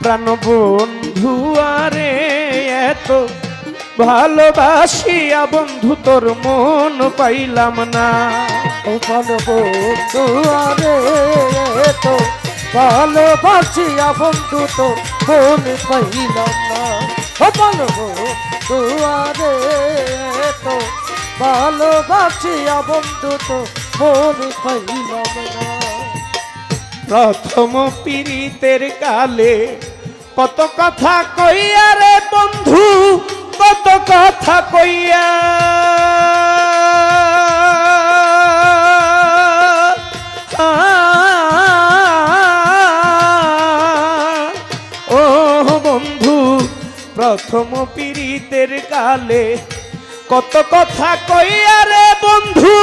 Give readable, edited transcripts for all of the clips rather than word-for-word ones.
প্রাণ বন্ধু আরে এত ভালোবাসিয়া বন্ধু তোর মন পাইলাম না। ও প্রাণ বন্ধু আরে এত ভালোবাসিয়া বন্ধু তোর মন পাইলাম না। ও প্রাণ বন্ধু আরে এত ভালোবাসিয়া বন্ধু তোর মন পাইলাম না। প্রথম পীড়িতের কালে কত কথা কইয়া রে বন্ধু, কত কথা কইয়া ও বন্ধু, প্রথম পীড়িতের কালে কত কথা কইয়া রে বন্ধু,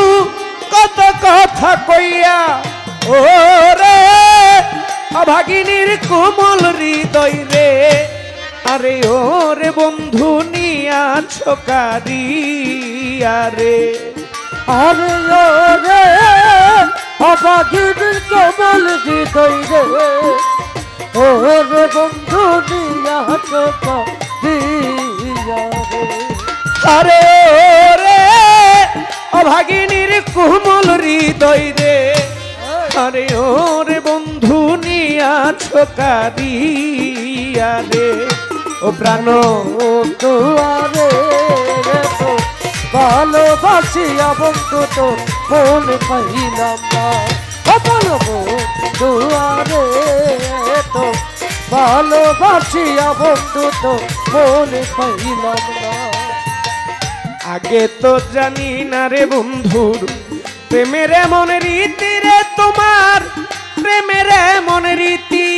কত কথা কইয়া ও রে অভাগিনীর কোমল হৃদয় রে, আরে ও রে বন্ধু নিয়াছ কারিয়া রে, আরে ও রে অভাগিনীর কোমল হৃদয় রে, ও রে বন্ধু নিয়াছ কারিয়া রে, আরে ও রে অভাগিনীর কোমল হৃদয় রে, আরে ও রে বন্ধু নিয়াছ কারিয়া রে। ও প্রাণ দুয়ারে তো ভালোবাসিয়া বন্ধু তো মন পাইলাম না। বলবো দুয়ারে তো ভালোবাসিয়া বন্ধু তো মন পাইলাম না। আগে তো জানি না রে বন্ধুর প্রেমের এমন রীতি রে, তোমার প্রেমের এমন রীতি,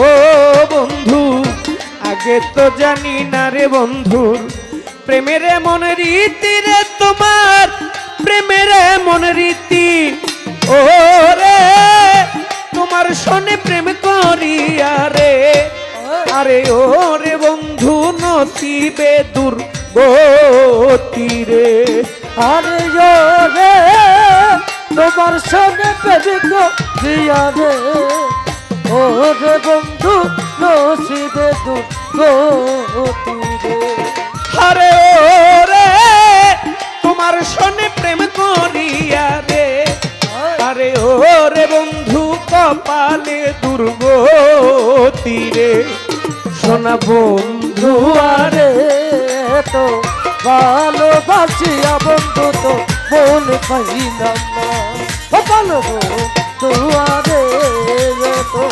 ও বন্ধু আগে তো জানি না রে বন্ধুর প্রেমের এমন রীতি রে, তোমার প্রেমের এমন রীতি, ও রে তোমার শোনে প্রেম করিয়া রে, আরে ও রে বন্ধু নসিবে দুর্গতি রে, আরে ও রে তোমার সঙ্গে প্রেম করিয়া রে, ও রে বন্ধু নসিবে দুর্গতি রে, আরে ও রে তোমার শোনে প্রেম করিয়া রে, আরে ও রে বন্ধু কপালে দুর্গতি রে। সোনা বন্ধু আরে তো ভালোবাসিয়া বন্ধু তো মন পাইলাম না। বলবো দুয়ারে তো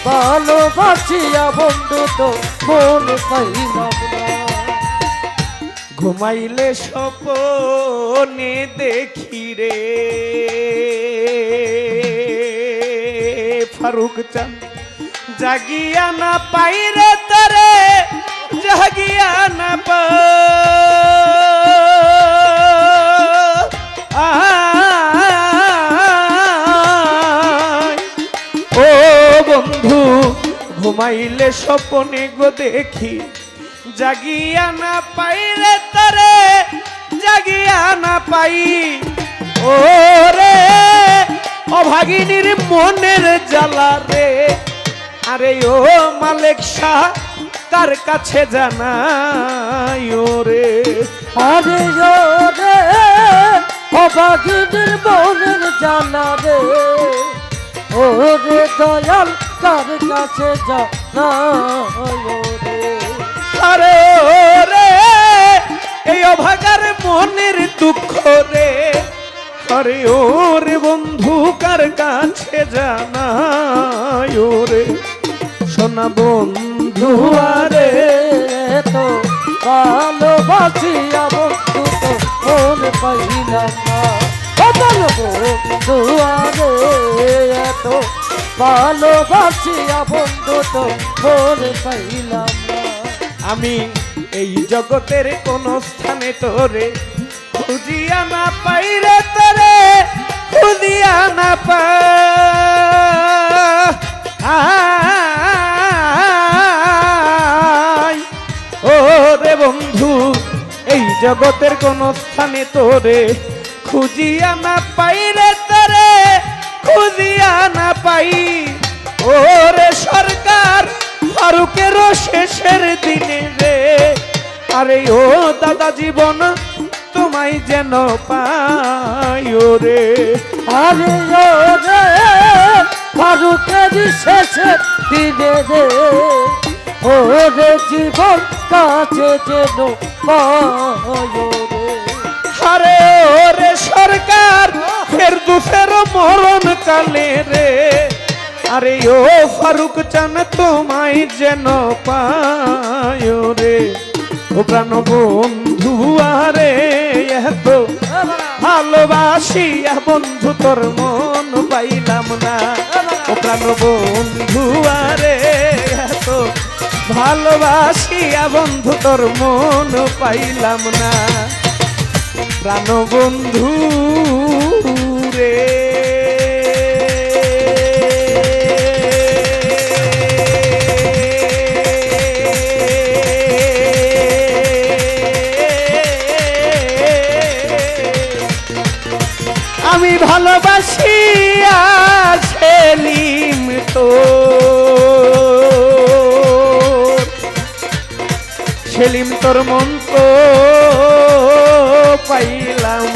ভালোবাসিয়া বন্ধু তো মন পাইলাম না। ঘুমাইলে স্বপনে দেখি রে ফারুক চান, জাগিয়া না পাই রে তারে, জাগিয়া না পাই। ও বন্ধু ঘুমাইলে স্বপনে গো দেখি, জাগিয়া না পাই রে তারে, জাগিয়া না পাই। ও রে অভাগিনীর মনের জ্বালা রে, আরে ও মালিক শাহ কার কাছে জানাই ও রে, আরে ও রে অভাগিনীর মনের জ্বালা রে, ও রে দয়াল কার কাছে জানাই ও রে, আরে ও রে এই অভাগার মনের দুঃখ রে, আরে ও রে বন্ধু কার কাছে জানাই ও রে। সোনা বন্ধু আরে তো ভালোবাসিয়া বন্ধু তো মন পাইলাম না। বলবো দুয়ারে তো ভালোবাসিয়া বন্ধু তো মন পাইলাম না। আমি এই জগতের কোন স্থানে তোরে খুঁজিয়া না পাই রে, তোরে খুঁজিয়া না পাই। ও রে বন্ধু এই জগতের কোন স্থানে তোরে খুঁজিয়া না পাই রে তোরে খুঁজিয়া না পাই। ওরে সরকার ফারুকের শেষের দিনে রে, আরে ও দাদা জীবন তোমায় যেন পাই রে। আরে ও রে ফারুকের শেষের দিনে রে, ওরে জীবন কাছে যেন পায় রে। আরে ওরে সরকার ফের দুসের মরণ কালে রে, আরে ও ফারুক চান তোমায় যেন পায় রে। ও প্রাণ বন্ধু আরে এত ভালোবাসিয়া বন্ধু তোর মন পাইলাম না। ও প্রাণ বন্ধু আরে এত ভালোবাসিয়া বন্ধু তোর মন পাইলাম না। প্রাণ বন্ধু রে আমি ভালোবাসি সেলিম তো সেলিম তোর মন তো পাইলাম